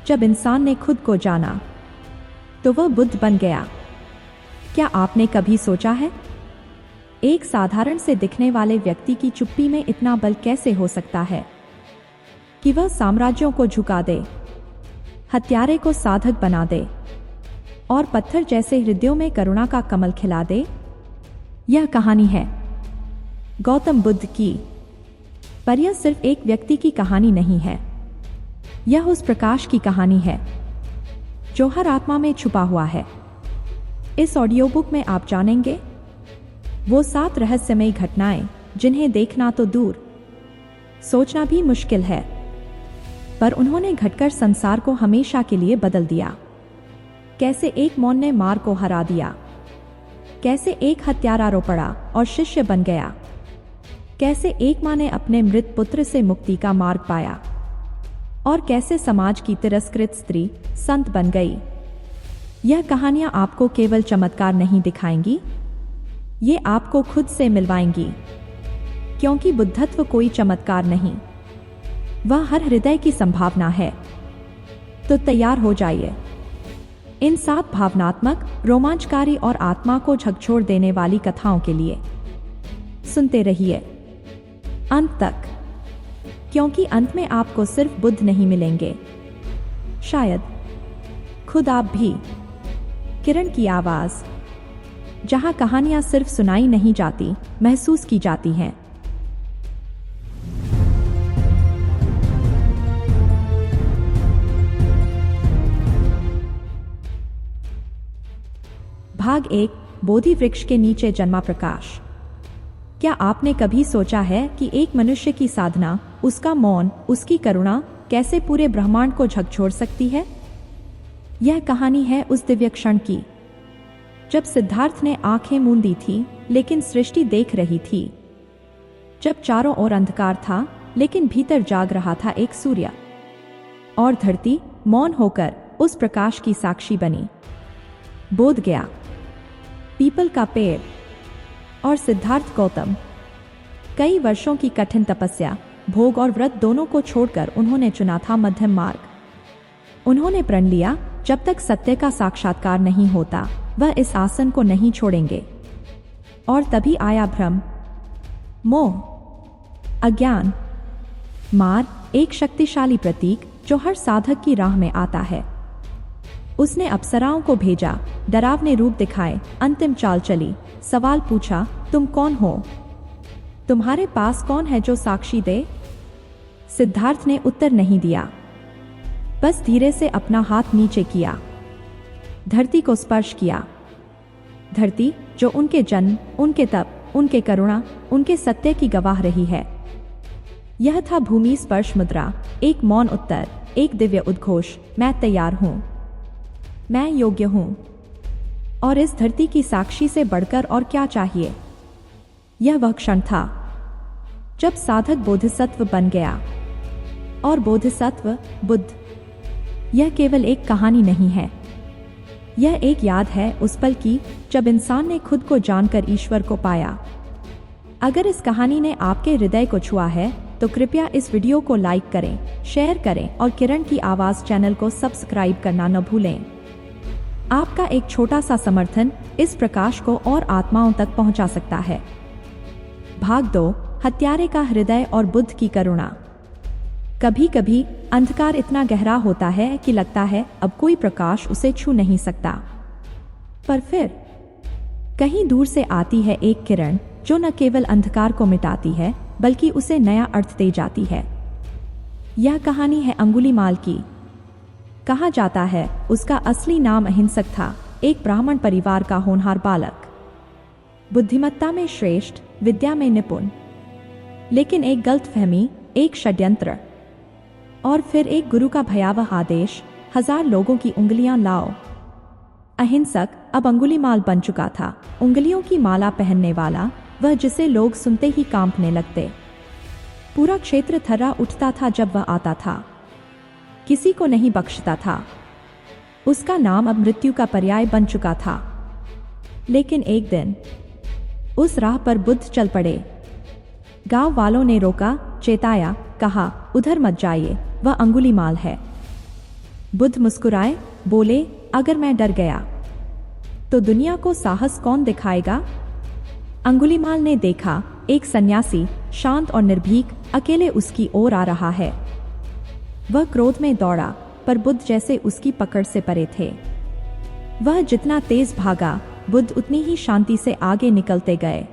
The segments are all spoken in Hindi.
जब इंसान ने खुद को जाना तो वह बुद्ध बन गया। क्या आपने कभी सोचा है, एक साधारण से दिखने वाले व्यक्ति की चुप्पी में इतना बल कैसे हो सकता है कि वह साम्राज्यों को झुका दे, हत्यारे को साधक बना दे और पत्थर जैसे हृदयों में करुणा का कमल खिला दे? यह कहानी है गौतम बुद्ध की, पर यह सिर्फ एक व्यक्ति की कहानी नहीं है। यह उस प्रकाश की कहानी है जो हर आत्मा में छुपा हुआ है। इस ऑडियो बुक में आप जानेंगे वो 7 रहस्यमयी घटनाएं जिन्हें देखना तो दूर, सोचना भी मुश्किल है, पर उन्होंने घटकर संसार को हमेशा के लिए बदल दिया। कैसे एक मौन ने मार को हरा दिया, कैसे एक हत्यारा रो पड़ा और शिष्य बन गया, कैसे एक मां ने अपने मृत पुत्र से मुक्ति का मार्ग पाया, और कैसे समाज की तिरस्कृत स्त्री संत बन गई। यह कहानियां आपको केवल चमत्कार नहीं दिखाएंगी, ये आपको खुद से मिलवाएंगी, क्योंकि बुद्धत्व कोई चमत्कार नहीं, वह हर हृदय की संभावना है। तो तैयार हो जाइए इन 7 भावनात्मक, रोमांचकारी और आत्मा को झकझोर देने वाली कथाओं के लिए। सुनते रहिए अंत तक, क्योंकि अंत में आपको सिर्फ बुद्ध नहीं मिलेंगे, शायद खुद आप भी। किरण की आवाज, जहां कहानियां सिर्फ सुनाई नहीं जाती, महसूस की जाती हैं। भाग 1, बोधि वृक्ष के नीचे जन्मा प्रकाश। क्या आपने कभी सोचा है कि एक मनुष्य की साधना, उसका मौन, उसकी करुणा कैसे पूरे ब्रह्मांड को झकझोर सकती है? यह कहानी है उस दिव्य क्षण की जब सिद्धार्थ ने आंखें मूंदी थी लेकिन सृष्टि देख रही थी, जब चारों ओर अंधकार था लेकिन भीतर जाग रहा था एक सूर्य, और धरती मौन होकर उस प्रकाश की साक्षी बनी। बोध गया, पीपल का पेड़ और सिद्धार्थ गौतम। कई वर्षों की कठिन तपस्या, भोग और व्रत दोनों को छोड़कर उन्होंने चुना था मध्यम मार्ग। उन्होंने प्रण लिया, जब तक सत्य का साक्षात्कार नहीं होता वह इस आसन को नहीं छोड़ेंगे। और तभी आया भ्रम, मोह, अज्ञान, मार, एक शक्तिशाली प्रतीक जो हर साधक की राह में आता है। उसने अप्सराओं को भेजा, डरावने रूप दिखाए, अंतिम चाल चली, सवाल पूछा, तुम कौन हो? तुम्हारे पास कौन है जो साक्षी दे? सिद्धार्थ ने उत्तर नहीं दिया, बस धीरे से अपना हाथ नीचे किया, धरती को स्पर्श किया। धरती जो उनके जन्म, उनके तप, उनके करुणा, उनके सत्य की गवाह रही है। यह था भूमि स्पर्श मुद्रा, एक मौन उत्तर, एक दिव्य उद्घोष, मैं तैयार हूं, मैं योग्य हूं। और इस धरती की साक्षी से बढ़कर और क्या चाहिए? यह वह क्षण था जब साधक बोधिसत्व बन गया। और बोधिसत्व बुद्ध, यह केवल एक कहानी नहीं है, यह एक याद है उस पल की जब इंसान ने खुद को जानकर ईश्वर को पाया। अगर इस कहानी ने आपके हृदय को छुआ है तो कृपया इस वीडियो को लाइक करें, शेयर करें और किरण की आवाज चैनल को सब्सक्राइब करना न भूलें। आपका एक छोटा सा समर्थन इस प्रकाश को और आत्माओं तक पहुंचा सकता है। भाग 2, हत्यारे का हृदय और बुद्ध की करुणा। कभी कभी अंधकार इतना गहरा होता है कि लगता है अब कोई प्रकाश उसे छू नहीं सकता, पर फिर कहीं दूर से आती है एक किरण जो न केवल अंधकार को मिटाती है बल्कि उसे नया अर्थ दे जाती है। यह कहानी है अंगुलीमाल की। कहा जाता है उसका असली नाम अहिंसक था, एक ब्राह्मण परिवार का होनहार बालक, बुद्धिमत्ता में श्रेष्ठ, विद्या में निपुण। लेकिन एक गलतफहमी, एक षड्यंत्र और फिर एक गुरु का भयावह आदेश, 1000 लोगों की उंगलियां लाओ। अहिंसक अब अंगुलीमाल बन चुका था, उंगलियों की माला पहनने वाला, वह जिसे लोग सुनते ही कांपने लगते। पूरा क्षेत्र थर्रा उठता था जब वह आता था, किसी को नहीं बख्शता था। उसका नाम अब मृत्यु का पर्याय बन चुका था। लेकिन एक दिन उस राह पर बुद्ध चल पड़े। गांव वालों ने रोका, चेताया, कहा, उधर मत जाइए, वह अंगुलीमाल है। बुद्ध मुस्कुराए, बोले, अगर मैं डर गया तो दुनिया को साहस कौन दिखाएगा? अंगुलीमाल ने देखा, एक सन्यासी शांत और निर्भीक अकेले उसकी ओर आ रहा है। वह क्रोध में दौड़ा, पर बुद्ध जैसे उसकी पकड़ से परे थे। वह जितना तेज भागा, बुद्ध उतनी ही शांति से आगे निकलते गए।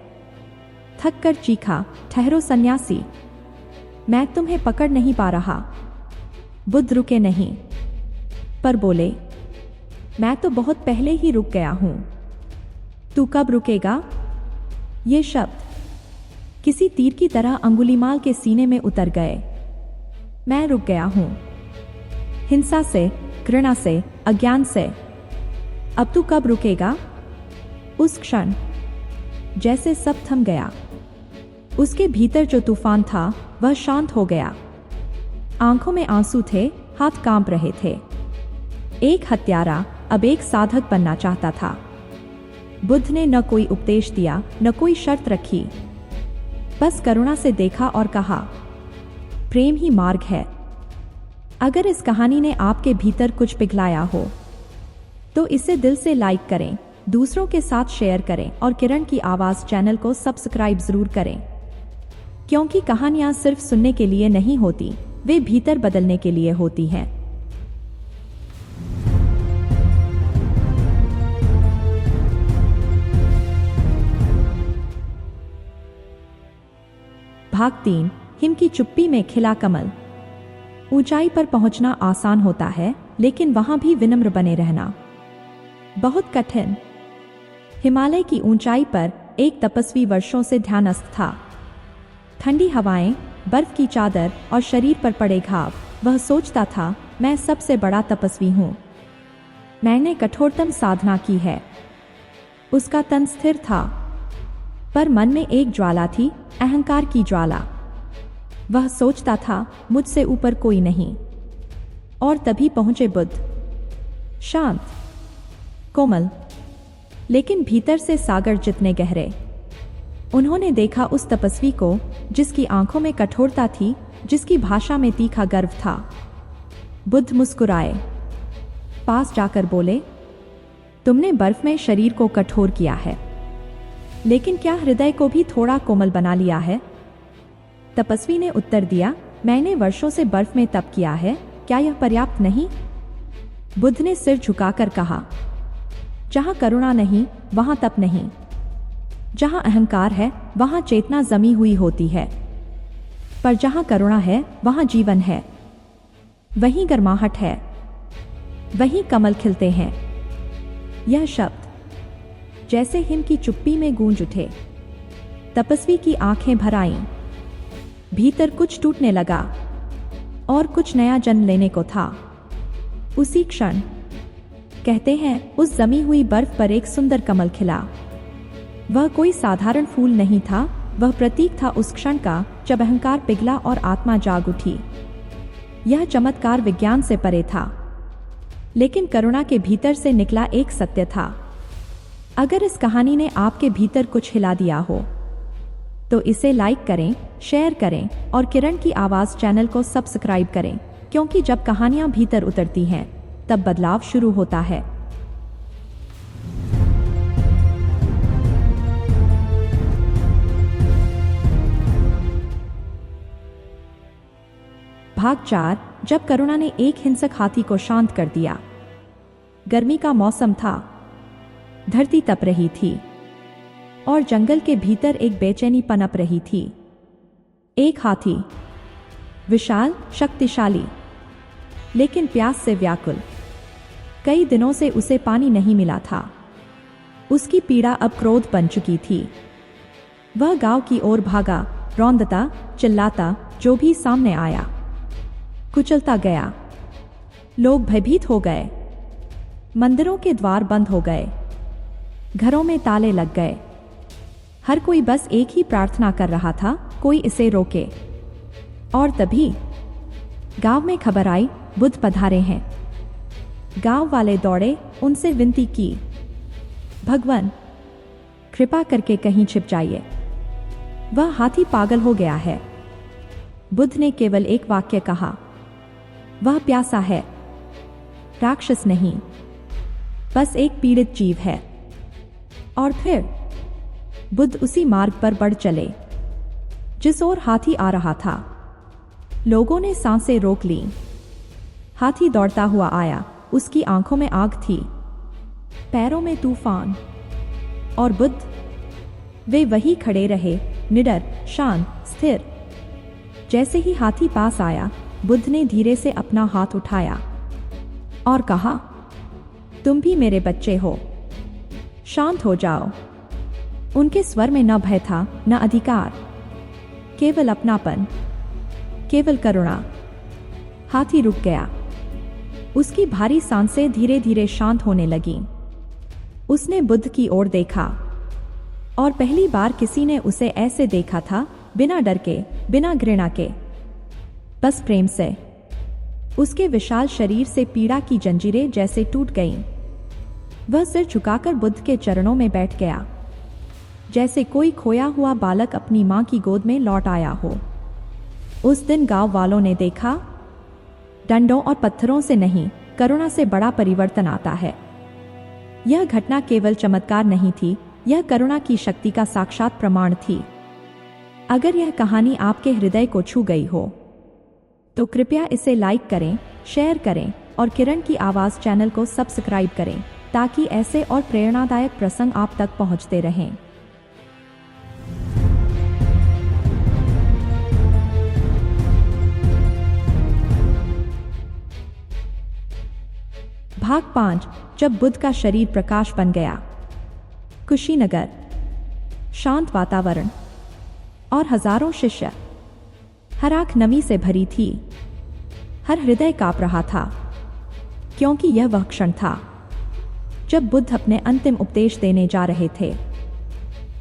थक कर चीखा, ठहरो सन्यासी, मैं तुम्हें पकड़ नहीं पा रहा। बुद्ध रुके नहीं, पर बोले, मैं तो बहुत पहले ही रुक गया हूं। तू कब रुकेगा? ये शब्द किसी तीर की तरह अंगुलीमाल के सीने में उतर गए। मैं रुक गया हूं, हिंसा से, घृणा से, अज्ञान से। अब तू कब रुकेगा? उस क्षण जैसे सब थम गया। उसके भीतर जो तूफान था वह शांत हो गया। आंखों में आंसू थे, हाथ कांप रहे थे। एक हत्यारा अब एक साधक बनना चाहता था। बुद्ध ने न कोई उपदेश दिया, न कोई शर्त रखी, बस करुणा से देखा और कहा, प्रेम ही मार्ग है। अगर इस कहानी ने आपके भीतर कुछ पिघलाया हो तो इसे दिल से लाइक करें, दूसरों के साथ शेयर करें और किरण की आवाज चैनल को सब्सक्राइब जरूर करें, क्योंकि कहानियां सिर्फ सुनने के लिए नहीं होती, वे भीतर बदलने के लिए होती हैं। भाग 3, हिम की चुप्पी में खिला कमल। ऊंचाई पर पहुंचना आसान होता है, लेकिन वहां भी विनम्र बने रहना बहुत कठिन। हिमालय की ऊंचाई पर एक तपस्वी वर्षों से ध्यानस्थ था। ठंडी हवाएं, बर्फ की चादर और शरीर पर पड़े घाव। वह सोचता था, मैं सबसे बड़ा तपस्वी हूं, मैंने कठोरतम साधना की है। उसका तन स्थिर था, पर मन में एक ज्वाला थी, अहंकार की ज्वाला। वह सोचता था, मुझसे ऊपर कोई नहीं। और तभी पहुंचे बुद्ध, शांत, कोमल, लेकिन भीतर से सागर जितने गहरे। उन्होंने देखा उस तपस्वी को जिसकी आंखों में कठोरता थी, जिसकी भाषा में तीखा गर्व था। बुद्ध मुस्कुराए, पास जाकर बोले, तुमने बर्फ में शरीर को कठोर किया है, लेकिन क्या हृदय को भी थोड़ा कोमल बना लिया है? तपस्वी ने उत्तर दिया, मैंने वर्षों से बर्फ में तप किया है, क्या यह पर्याप्त नहीं? बुद्ध ने सिर झुकाकर कहा, जहां करुणा नहीं वहां तप नहीं, जहां अहंकार है वहां चेतना जमी हुई होती है, पर जहां करुणा है वहां जीवन है, वहीं गर्माहट है, वहीं कमल खिलते हैं। यह शब्द जैसे हिम की चुप्पी में गूंज उठे। तपस्वी की आंखें भर आईं, भीतर कुछ टूटने लगा और कुछ नया जन्म लेने को था। उसी क्षण कहते हैं, उस जमी हुई बर्फ पर एक सुंदर कमल खिला। वह कोई साधारण फूल नहीं था, वह प्रतीक था उस क्षण का जब अहंकार पिघला और आत्मा जाग उठी। यह चमत्कार विज्ञान से परे था, लेकिन करुणा के भीतर से निकला एक सत्य था। अगर इस कहानी ने आपके भीतर कुछ हिला दिया हो तो इसे लाइक करें, शेयर करें और किरण की आवाज चैनल को सब्सक्राइब करें, क्योंकि जब कहानियां भीतर उतरती हैं तब बदलाव शुरू होता है। भाग 4, जब करुणा ने एक हिंसक हाथी को शांत कर दिया। गर्मी का मौसम था, धरती तप रही थी और जंगल के भीतर एक बेचैनी पनप रही थी। एक हाथी, विशाल, शक्तिशाली, लेकिन प्यास से व्याकुल। कई दिनों से उसे पानी नहीं मिला था। उसकी पीड़ा अब क्रोध बन चुकी थी। वह गांव की ओर भागा, रौंदता, चिल्लाता, जो भी सामने आया कुचलता गया। लोग भयभीत हो गए, मंदिरों के द्वार बंद हो गए, घरों में ताले लग गए। हर कोई बस एक ही प्रार्थना कर रहा था, कोई इसे रोके। और तभी गांव में खबर आई, बुद्ध पधारे हैं। गांव वाले दौड़े, उनसे विनती की, भगवान कृपा करके कहीं छिप जाइए, वह हाथी पागल हो गया है। बुद्ध ने केवल एक वाक्य कहा, वह प्यासा है। राक्षस नहीं, बस एक पीड़ित जीव है। और फिर बुद्ध उसी मार्ग पर बढ़ चले जिस ओर हाथी आ रहा था। लोगों ने सांसें रोक ली। हाथी दौड़ता हुआ आया, उसकी आंखों में आग थी, पैरों में तूफान। और बुद्ध, वे वहीं खड़े रहे, निडर, शांत, स्थिर। जैसे ही हाथी पास आया, बुद्ध ने धीरे से अपना हाथ उठाया और कहा, तुम भी मेरे बच्चे हो, शांत हो जाओ। उनके स्वर में न भय था, न अधिकार, केवल अपनापन, केवल करुणा। हाथी रुक गया। उसकी भारी सांसें धीरे धीरे शांत होने लगीं। उसने बुद्ध की ओर देखा और पहली बार किसी ने उसे ऐसे देखा था, बिना डर के, बिना घृणा के, बस प्रेम से। उसके विशाल शरीर से पीड़ा की जंजीरें जैसे टूट गईं। वह सिर झुकाकर बुद्ध के चरणों में बैठ गया, जैसे कोई खोया हुआ बालक अपनी मां की गोद में लौट आया हो। उस दिन गांव वालों ने देखा, डंडों और पत्थरों से नहीं, करुणा से बड़ा परिवर्तन आता है। यह घटना केवल चमत्कार नहीं थी, यह करुणा की शक्ति का साक्षात प्रमाण थी। अगर यह कहानी आपके हृदय को छू गई हो तो कृपया इसे लाइक करें, शेयर करें और किरण की आवाज़ चैनल को सब्सक्राइब करें, ताकि ऐसे और प्रेरणादायक प्रसंग आप तक पहुंचते रहें। भाग 5। जब बुद्ध का शरीर प्रकाश बन गया। कुशीनगर, शांत वातावरण और हजारों शिष्य। हर आंख नमी से भरी थी, हर हृदय कांप रहा था, क्योंकि यह वह क्षण था जब बुद्ध अपने अंतिम उपदेश देने जा रहे थे।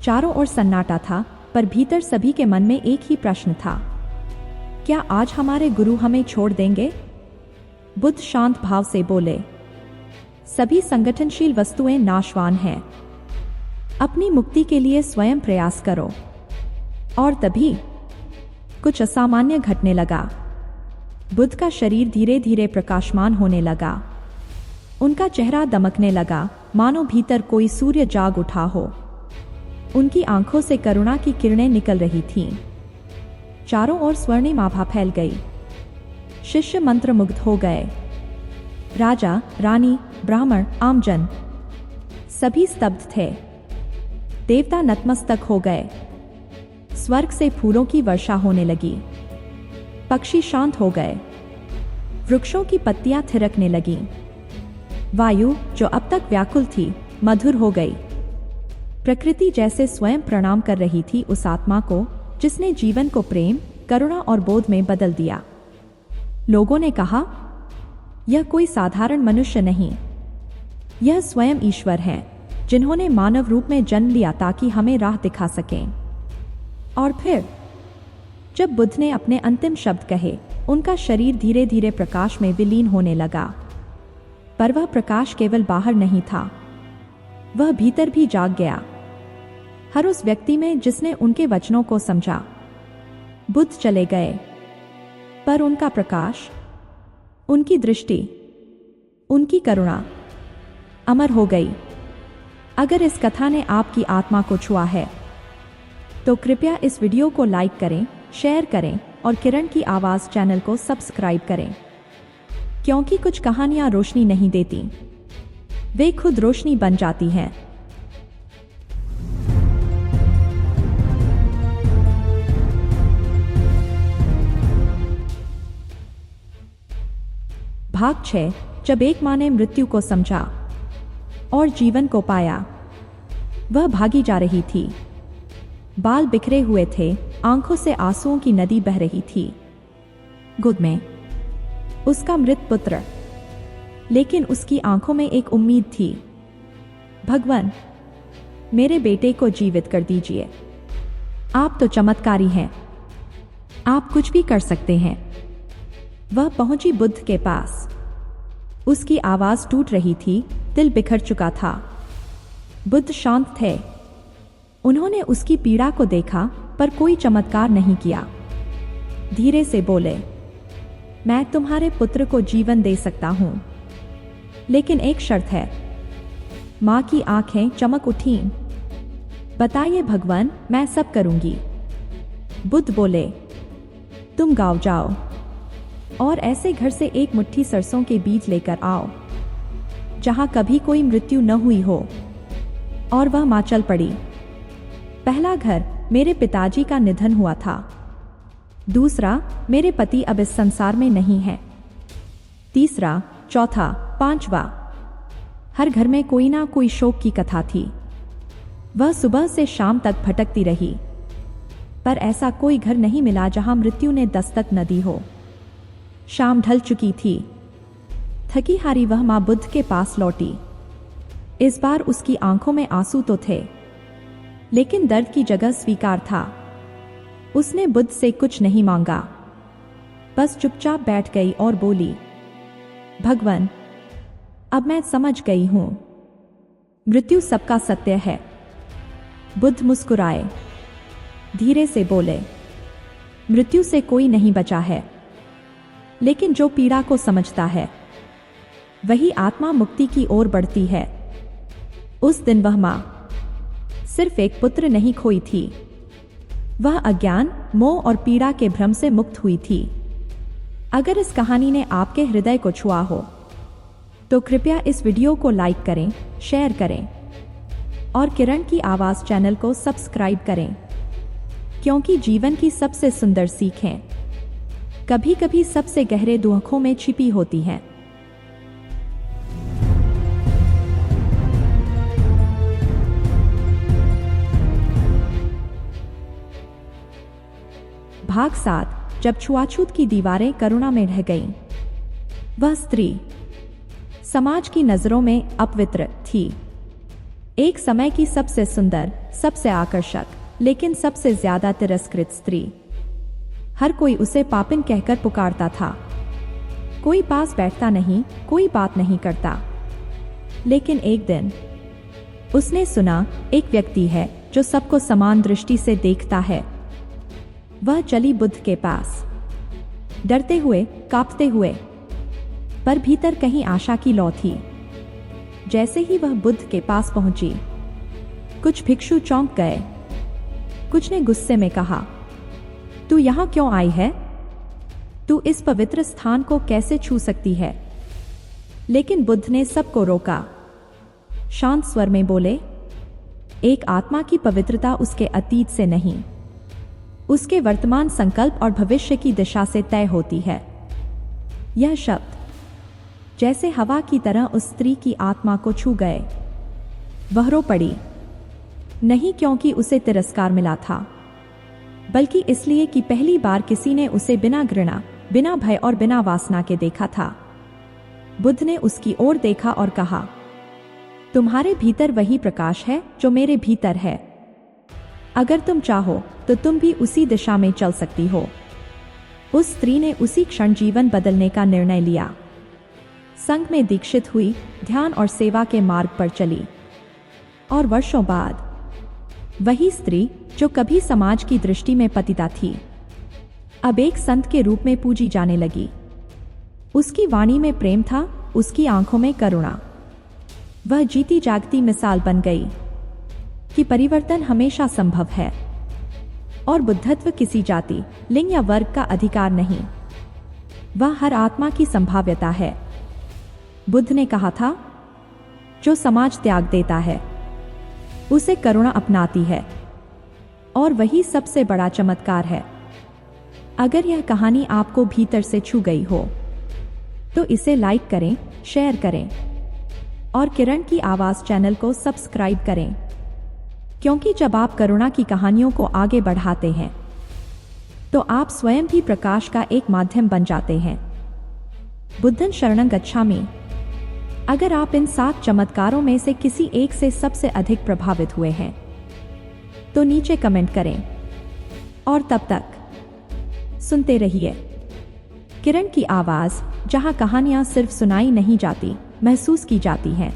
चारों ओर सन्नाटा था, पर भीतर सभी के मन में एक ही प्रश्न था, क्या आज हमारे गुरु हमें छोड़ देंगे? बुद्ध शांत भाव से बोले, सभी संगठनशील वस्तुएं नाशवान हैं, अपनी मुक्ति के लिए स्वयं प्रयास करो। और तभी कुछ असामान्य घटने लगा। बुद्ध का शरीर धीरे धीरे प्रकाशमान होने लगा। उनका चेहरा दमकने लगा, मानो भीतर कोई सूर्य जाग उठा हो। उनकी आंखों से करुणा की किरणें निकल रही थीं। चारों ओर स्वर्णिम आभा फैल गई। शिष्य मंत्रमुग्ध हो गए। राजा, रानी, ब्राह्मण, आमजन, सभी स्तब्ध थे। देवता नतमस्तक हो गए। स्वर्ग से फूलों की वर्षा होने लगी। पक्षी शांत हो गए। वृक्षों की पत्तियां थिरकने लगीं। वायु, जो अब तक व्याकुल थी, मधुर हो गई। प्रकृति जैसे स्वयं प्रणाम कर रही थी उस आत्मा को जिसने जीवन को प्रेम, करुणा और बोध में बदल दिया। लोगों ने कहा, यह कोई साधारण मनुष्य नहीं, यह स्वयं ईश्वर है, जिन्होंने मानव रूप में जन्म लिया ताकि हमें राह दिखा सकें। और फिर जब बुद्ध ने अपने अंतिम शब्द कहे, उनका शरीर धीरे धीरे प्रकाश में विलीन होने लगा। पर वह प्रकाश केवल बाहर नहीं था, वह भीतर भी जाग गया, हर उस व्यक्ति में जिसने उनके वचनों को समझा। बुद्ध चले गए, पर उनका प्रकाश, उनकी दृष्टि, उनकी करुणा अमर हो गई। अगर इस कथा ने आपकी आत्मा को छुआ है तो कृपया इस वीडियो को लाइक करें, शेयर करें और किरण की आवाज़ चैनल को सब्सक्राइब करें, क्योंकि कुछ कहानियां रोशनी नहीं देती, वे खुद रोशनी बन जाती हैं। भाग 6। जब एक मां ने मृत्यु को समझा और जीवन को पाया। वह भागी जा रही थी, बाल बिखरे हुए थे, आंखों से आंसुओं की नदी बह रही थी। गोद में उसका मृत पुत्र, लेकिन उसकी आंखों में एक उम्मीद थी। भगवान, मेरे बेटे को जीवित कर दीजिए। आप तो चमत्कारी हैं, आप कुछ भी कर सकते हैं। वह पहुंची बुद्ध के पास। उसकी आवाज टूट रही थी, दिल बिखर चुका था। बुद्ध शांत थे। उन्होंने उसकी पीड़ा को देखा, पर कोई चमत्कार नहीं किया। धीरे से बोले, मैं तुम्हारे पुत्र को जीवन दे सकता हूं, लेकिन एक शर्त है। माँ की आंखें चमक उठीं। बताइए भगवान, मैं सब करूंगी। बुद्ध बोले, तुम गांव जाओ और ऐसे घर से एक मुट्ठी सरसों के बीज लेकर आओ जहां कभी कोई मृत्यु न हुई हो। और वह मां चल पड़ी। पहला घर, मेरे पिताजी का निधन हुआ था। दूसरा, मेरे पति अब इस संसार में नहीं है। तीसरा, चौथा, पांचवा, हर घर में कोई ना कोई शोक की कथा थी। वह सुबह से शाम तक भटकती रही, पर ऐसा कोई घर नहीं मिला जहां मृत्यु ने दस्तक न दी हो। शाम ढल चुकी थी। थकी हारी वह मां बुद्ध के पास लौटी। इस बार उसकी आंखों में आंसू तो थे, लेकिन दर्द की जगह स्वीकार था। उसने बुद्ध से कुछ नहीं मांगा, बस चुपचाप बैठ गई और बोली, भगवान, अब मैं समझ गई हूं, मृत्यु सबका सत्य है। बुद्ध मुस्कुराए, धीरे से बोले, मृत्यु से कोई नहीं बचा है, लेकिन जो पीड़ा को समझता है वही आत्मा मुक्ति की ओर बढ़ती है। उस दिन वह मां सिर्फ एक पुत्र नहीं खोई थी, वह अज्ञान, मोह और पीड़ा के भ्रम से मुक्त हुई थी। अगर इस कहानी ने आपके हृदय को छुआ हो तो कृपया इस वीडियो को लाइक करें, शेयर करें और किरण की आवाज चैनल को सब्सक्राइब करें, क्योंकि जीवन की सबसे सुंदर सीखें कभी कभी सबसे गहरे दुखों में छिपी होती हैं। भाग 7, जब छुआछूत की दीवारें करुणा में ढह गईं। वह स्त्री समाज की नजरों में अपवित्र थी। एक समय की सबसे सुंदर, सबसे आकर्षक, लेकिन सबसे ज्यादा तिरस्कृत स्त्री। हर कोई उसे पापिन कहकर पुकारता था। कोई पास बैठता नहीं, कोई बात नहीं करता। लेकिन एक दिन उसने सुना, एक व्यक्ति है जो सबको समान दृष्टि से देखता है। वह चली बुद्ध के पास, डरते हुए, कांपते हुए, पर भीतर कहीं आशा की लौ थी। जैसे ही वह बुद्ध के पास पहुंची, कुछ भिक्षु चौंक गए। कुछ ने गुस्से में कहा, तू यहां क्यों आई है? तू इस पवित्र स्थान को कैसे छू सकती है? लेकिन बुद्ध ने सबको रोका। शांत स्वर में बोले, एक आत्मा की पवित्रता उसके अतीत से नहीं, उसके वर्तमान संकल्प और भविष्य की दिशा से तय होती है। यह शब्द जैसे हवा की तरह उस स्त्री की आत्मा को छू गए। वह रो पड़ी, नहीं क्योंकि उसे तिरस्कार मिला था, बल्कि इसलिए कि पहली बार किसी ने उसे बिना घृणा, बिना भय और बिना वासना के देखा था। बुद्ध ने उसकी ओर देखा और कहा, तुम्हारे भीतर वही प्रकाश है जो मेरे भीतर है। अगर तुम चाहो तो तुम भी उसी दिशा में चल सकती हो। उस स्त्री ने उसी क्षण जीवन बदलने का निर्णय लिया। संघ में दीक्षित हुई, ध्यान और सेवा के मार्ग पर चली। और वर्षों बाद वही स्त्री जो कभी समाज की दृष्टि में पतिता थी, अब एक संत के रूप में पूजी जाने लगी। उसकी वाणी में प्रेम था, उसकी आंखों में करुणा। वह जीती जागती मिसाल बन गई कि परिवर्तन हमेशा संभव है और बुद्धत्व किसी जाति, लिंग या वर्ग का अधिकार नहीं, वह हर आत्मा की संभाव्यता है। बुद्ध ने कहा था, जो समाज त्याग देता है उसे करुणा अपनाती है, और वही सबसे बड़ा चमत्कार है। अगर यह कहानी आपको भीतर से छू गई हो तो इसे लाइक करें, शेयर करें और किरण की आवाज चैनल को सब्सक्राइब करें, क्योंकि जब आप करुणा की कहानियों को आगे बढ़ाते हैं तो आप स्वयं भी प्रकाश का एक माध्यम बन जाते हैं। बुद्धं शरणं गच्छामि। अगर आप इन 7 चमत्कारों में से किसी एक से सबसे अधिक प्रभावित हुए हैं तो नीचे कमेंट करें, और तब तक सुनते रहिए किरण की आवाज, जहां कहानियां सिर्फ सुनाई नहीं जाती, महसूस की जाती हैं।